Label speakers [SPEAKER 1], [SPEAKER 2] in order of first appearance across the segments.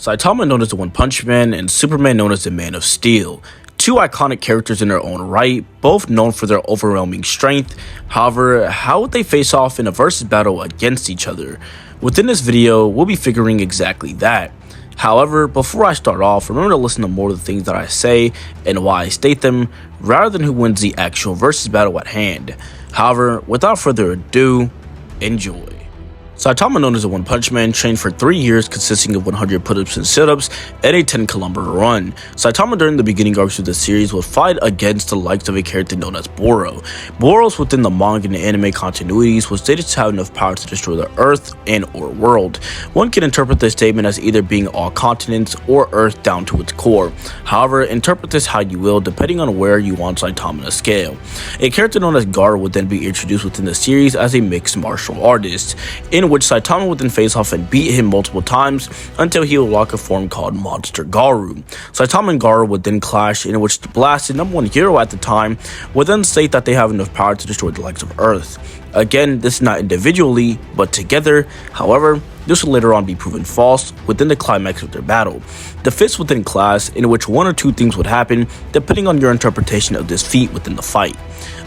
[SPEAKER 1] Saitama, known as the One Punch Man, and Superman, known as the Man of Steel. Two iconic characters in their own right, both known for their overwhelming strength. However, how would they face off in a versus battle against each other? Within this video, we'll be figuring exactly that. However, before I start off, remember to listen to more of the things that I say and why I state them, rather than who wins the actual versus battle at hand. However, without further ado, enjoy. Saitama, known as the One Punch Man, trained for 3 years consisting of 100 put-ups and sit-ups and a 10-kilometer run. Saitama during the beginning arcs of the series would fight against the likes of a character known as Boro. Boros within the manga and anime continuities was stated to have enough power to destroy the Earth and or world. One can interpret this statement as either being all continents or Earth down to its core. However, interpret this how you will depending on where you want Saitama to scale. A character known as Gar would then be introduced within the series as a mixed martial artist, in which Saitama would then face off and beat him multiple times until he would lock a form called Monster Garu. Saitama and Garu would then clash, in which the blasted #1 hero at the time would then state that they have enough power to destroy the likes of Earth. Again, this is not individually, but together. However, this will later on be proven false within the climax of their battle. The fists would then clash, in which one or two things would happen depending on your interpretation of this feat within the fight.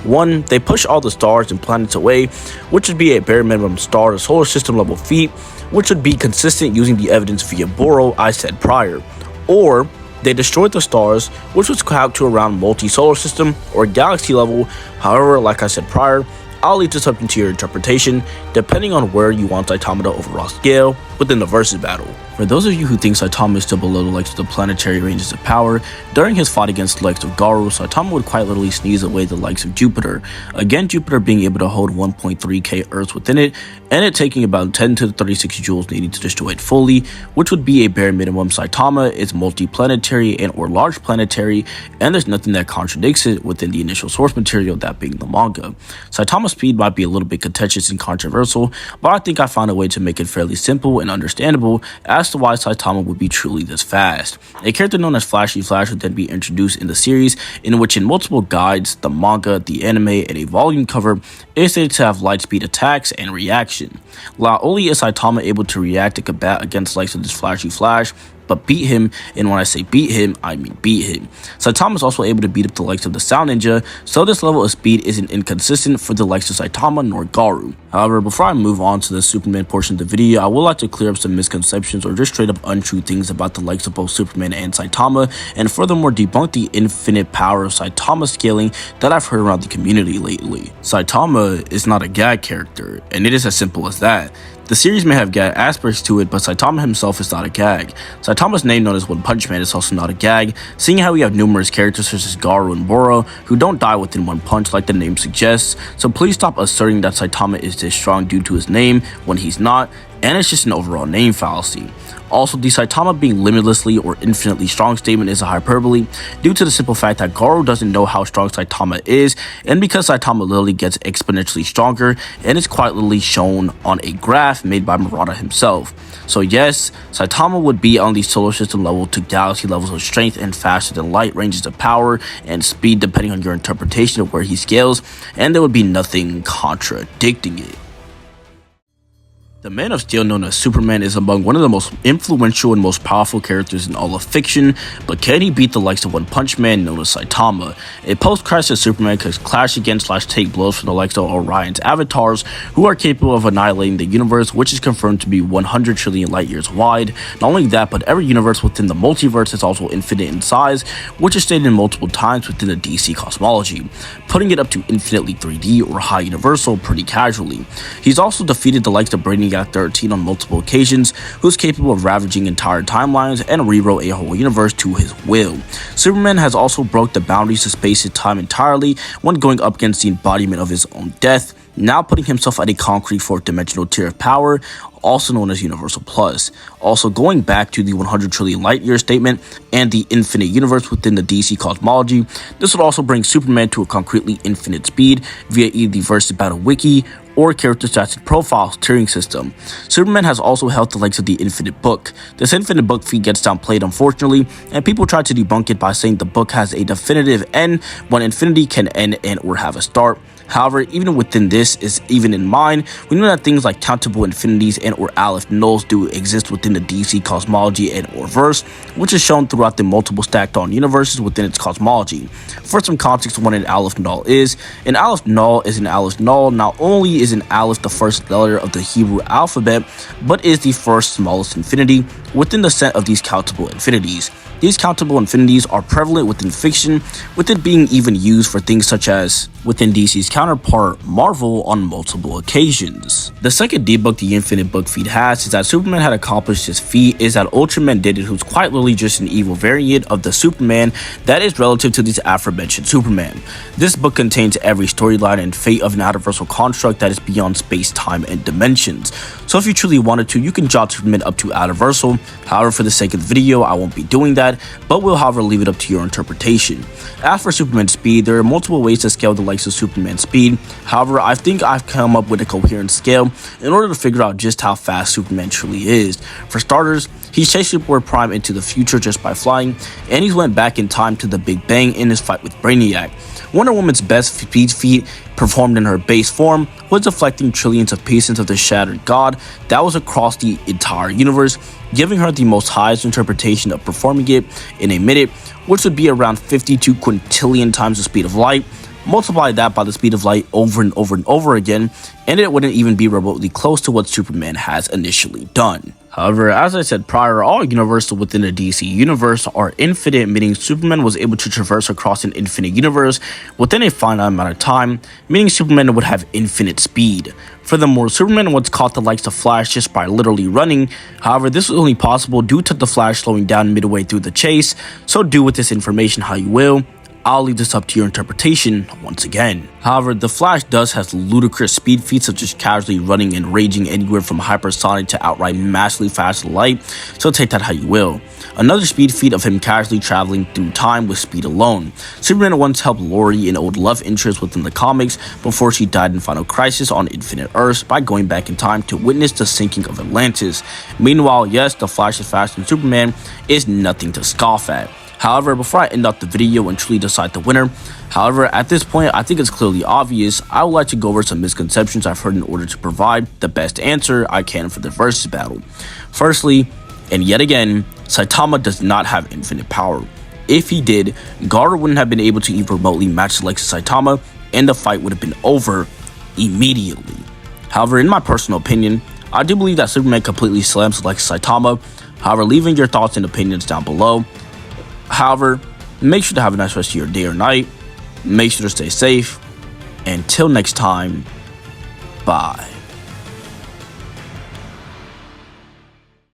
[SPEAKER 1] 1. They push all the stars and planets away, which would be a bare minimum star to solar system level feat, which would be consistent using the evidence via Boro I said prior. Or they destroyed the stars, which was out to around multi-solar system or galaxy level. However, like I said prior, I'll leave this up into your interpretation, depending on where you want Saitama to overall scale within the versus battle. For those of you who think Saitama is still below the likes of the planetary ranges of power, during his fight against the likes of Garu, Saitama would quite literally sneeze away the likes of Jupiter. Again, Jupiter being able to hold 1.3k Earths within it, and it taking about 10 to the 36 joules needed to destroy it fully, which would be a bare minimum. Saitama is multi-planetary and or large planetary, and there's nothing that contradicts it within the initial source material, that being the manga. Saitama's speed might be a little bit contentious and controversial, but I think I found a way to make it fairly simple and understandable as to why Saitama would be truly this fast. A character known as Flashy Flash would then be introduced in the series, in which in multiple guides, the manga, the anime, and a volume cover is stated to have light speed attacks and reaction. Not only is Saitama able to react and combat against likes of this Flashy Flash, but beat him, and when I say beat him, I mean beat him. Saitama is also able to beat up the likes of the Sound Ninja, so this level of speed isn't inconsistent for the likes of Saitama nor Garu. However, before I move on to the Superman portion of the video, I would like to clear up some misconceptions or just straight up untrue things about the likes of both Superman and Saitama, and furthermore debunk the infinite power of Saitama scaling that I've heard around the community lately. Saitama is not a gag character, and it is as simple as that. The series may have gag aspects to it, but Saitama himself is not a gag. Saitama's name, known as One Punch Man, is also not a gag, seeing how we have numerous characters such as Garu and Boro who don't die within one punch like the name suggests, so please stop asserting that Saitama is this strong due to his name when he's not, and it's just an overall name fallacy. Also, the Saitama being limitlessly or infinitely strong statement is a hyperbole due to the simple fact that Garu doesn't know how strong Saitama is, and because Saitama literally gets exponentially stronger, and it's quite literally shown on a graph made by Murata himself. So yes, Saitama would be on the solar system level to galaxy levels of strength and faster than light ranges of power and speed depending on your interpretation of where he scales, and there would be nothing contradicting it. The Man of Steel, known as Superman, is among one of the most influential and most powerful characters in all of fiction, but can he beat the likes of One Punch Man, known as Saitama? A post-crisis Superman could clash against / take blows from the likes of Orion's avatars, who are capable of annihilating the universe, which is confirmed to be 100 trillion light years wide. Not only that, but every universe within the multiverse is also infinite in size, which is stated multiple times within the DC cosmology, putting it up to infinitely 3D or high universal pretty casually. He's also defeated the likes of Brainiac 13 on multiple occasions, who's capable of ravaging entire timelines and rewrote a whole universe to his will. Superman has also broke the boundaries of space and time entirely when going up against the embodiment of his own death, now putting himself at a concrete fourth dimensional tier of power, also known as Universal Plus. Also going back to the 100 trillion light year statement and the infinite universe within the DC cosmology, this would also bring Superman to a concretely infinite speed via either the Versus Battle Wiki or character stats and profiles tiering system. Superman has also held the likes of the Infinite Book. This Infinite Book feat gets downplayed unfortunately, and people try to debunk it by saying the book has a definitive end when infinity can end and or have a start. However, even within this is even in mind, we know that things like countable infinities and or aleph nulls do exist within the DC cosmology and or verse, which is shown throughout the multiple stacked on universes within its cosmology. For some context on what an aleph null is an aleph null is an aleph null. Not only is an aleph the first letter of the Hebrew alphabet, but is the first smallest infinity within the set of these countable infinities. These countable infinities are prevalent within fiction, with it being even used for things such as within DC's counterpart, Marvel, on multiple occasions. The second debug the Infinite book feed has is that Superman had accomplished this feat is that Ultraman did it, who's quite literally just an evil variant of the Superman that is relative to this aforementioned Superman. This book contains every storyline and fate of an universal construct that is beyond space, time, and dimensions. So if you truly wanted to, you can jot Superman up to universal. However, for the sake of the video, I won't be doing that, but will however leave it up to your interpretation. As for Superman's speed, there are multiple ways to scale the likes of Superman's speed. However, I think I've come up with a coherent scale in order to figure out just how fast Superman truly is. For starters, he's chased Superboy Prime into the future just by flying, and he's went back in time to the Big Bang in his fight with Brainiac. Wonder Woman's best speed feat, performed in her base form, was deflecting trillions of pieces of the shattered god that was across the entire universe, giving her the most highest interpretation of performing it in a minute, which would be around 52 quintillion times the speed of light. Multiply that by the speed of light over and over and over again, and it wouldn't even be remotely close to what Superman has initially done. However, as I said prior, all universes within the DC universe are infinite, meaning Superman was able to traverse across an infinite universe within a finite amount of time, meaning Superman would have infinite speed. Furthermore, Superman once caught the likes of Flash just by literally running. However, this was only possible due to the Flash slowing down midway through the chase, so do with this information how you will. I'll leave this up to your interpretation once again. However, the Flash does has ludicrous speed feats such as casually running and raging anywhere from hypersonic to outright massively fast light, so take that how you will. Another speed feat of him casually traveling through time with speed alone. Superman once helped Lori, an old love interest within the comics, before she died in Final Crisis on Infinite Earths by going back in time to witness the sinking of Atlantis. Meanwhile, yes, the Flash is faster than Superman is nothing to scoff at. However, before I end off the video and truly decide the winner, however, at this point, I think it's clearly obvious. I would like to go over some misconceptions I've heard in order to provide the best answer I can for the versus battle. Firstly, and yet again, Saitama does not have infinite power. If he did, Gar wouldn't have been able to even remotely match the likes of Saitama, and the fight would have been over immediately. However, in my personal opinion, I do believe that Superman completely slams the likes of Saitama. However, leaving your thoughts and opinions down below. However, make sure to have a nice rest of your day or night. Make sure to stay safe. Until next time, bye.